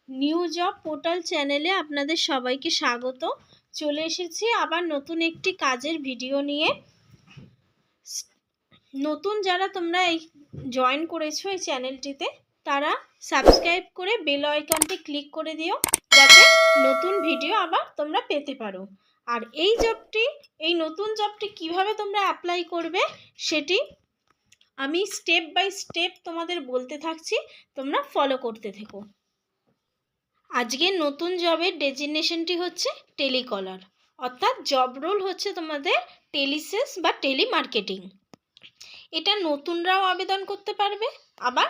New job portal চ্যানেলে আপনাদের সবাইকে স্বাগত। চলে এসেছি আবার নতুন একটি কাজের ভিডিও নিয়ে। নতুন যারা তোমরা এই জয়েন করেছো এই চ্যানেলটিতে, তারা সাবস্ক্রাইব করে বেল আইকনটি ক্লিক করে দিও, যাতে নতুন ভিডিও আবার তোমরা পেতে পারো। আর এই নতুন জবটি কিভাবে তোমরা অ্যাপ্লাই করবে সেটি আমি স্টেপ বাই স্টেপ তোমাদের বলতে থাকছি, তোমরা ফলো করতে থেকো। আজকের নতুন জবের ডেজিগনেশনটি হচ্ছে টেলিকলার, অর্থাৎ জব রোল হচ্ছে তোমাদের টেলিসেলস বা টেলিমার্কেটিং। এটা নতুনরাও আবেদন করতে পারবে, আবার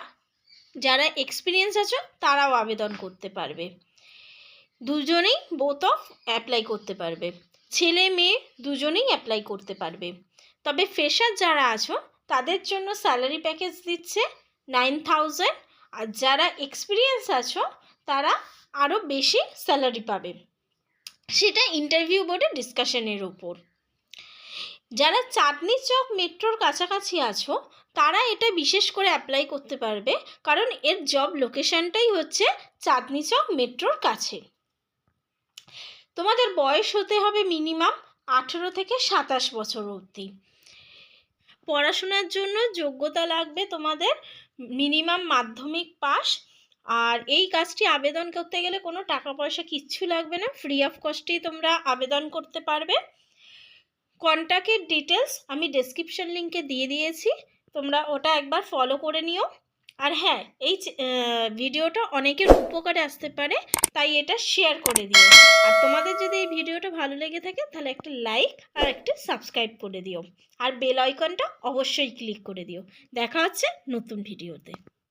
যারা এক্সপিরিয়েন্স আছে তারাও আবেদন করতে পারবে। দুজনেই বোথ অফ অ্যাপ্লাই করতে পারবে, ছেলে মেয়ে দুজনেই অ্যাপ্লাই করতে পারবে। তবে ফ্রেশার যারা আছো তাদের জন্য স্যালারি প্যাকেজ দিচ্ছে 9,000, আর যারা এক্সপিরিয়েন্স আছো তারা আরও বেশি স্যালারি পাবে। সেটা ইন্টারভিউ বোর্ডে ডিসকাশনের উপর। যারা চাঁদনি চক মেট্রোর কাছাকাছি আছো তারা এটা বিশেষ করে অ্যাপ্লাই করতে পারবে, কারণ এর জব লোকেশনটাই হচ্ছে চাঁদনি চক মেট্রোর কাছে। তোমাদের বয়স হতে হবে মিনিমাম 18 থেকে 27 বছর অবধি। পড়াশোনার জন্য যোগ্যতা লাগবে তোমাদের মিনিমাম মাধ্যমিক পাস। আর এই কাজটি আবেদন করতে গেলে কোনো টাকা পয়সা কিচ্ছু লাগবে না, ফ্রি অফ কস্টেই তোমরা আবেদন করতে পারবে। কন্ট্যাক্টের ডিটেলস আমি ডেসক্রিপশন লিঙ্কে দিয়ে দিয়েছি, তোমরা ওটা একবার ফলো করে নিও। আর হ্যাঁ, এই ভিডিওটা অনেকের উপকারে আসতে পারে, তাই এটা শেয়ার করে দিও। আর তোমাদের যদি এই ভিডিওটা ভালো লেগে থাকে তাহলে একটা লাইক আর একটা সাবস্ক্রাইব করে দিও, আর বেল আইকনটা অবশ্যই ক্লিক করে দিও। দেখা হচ্ছে নতুন ভিডিওতে।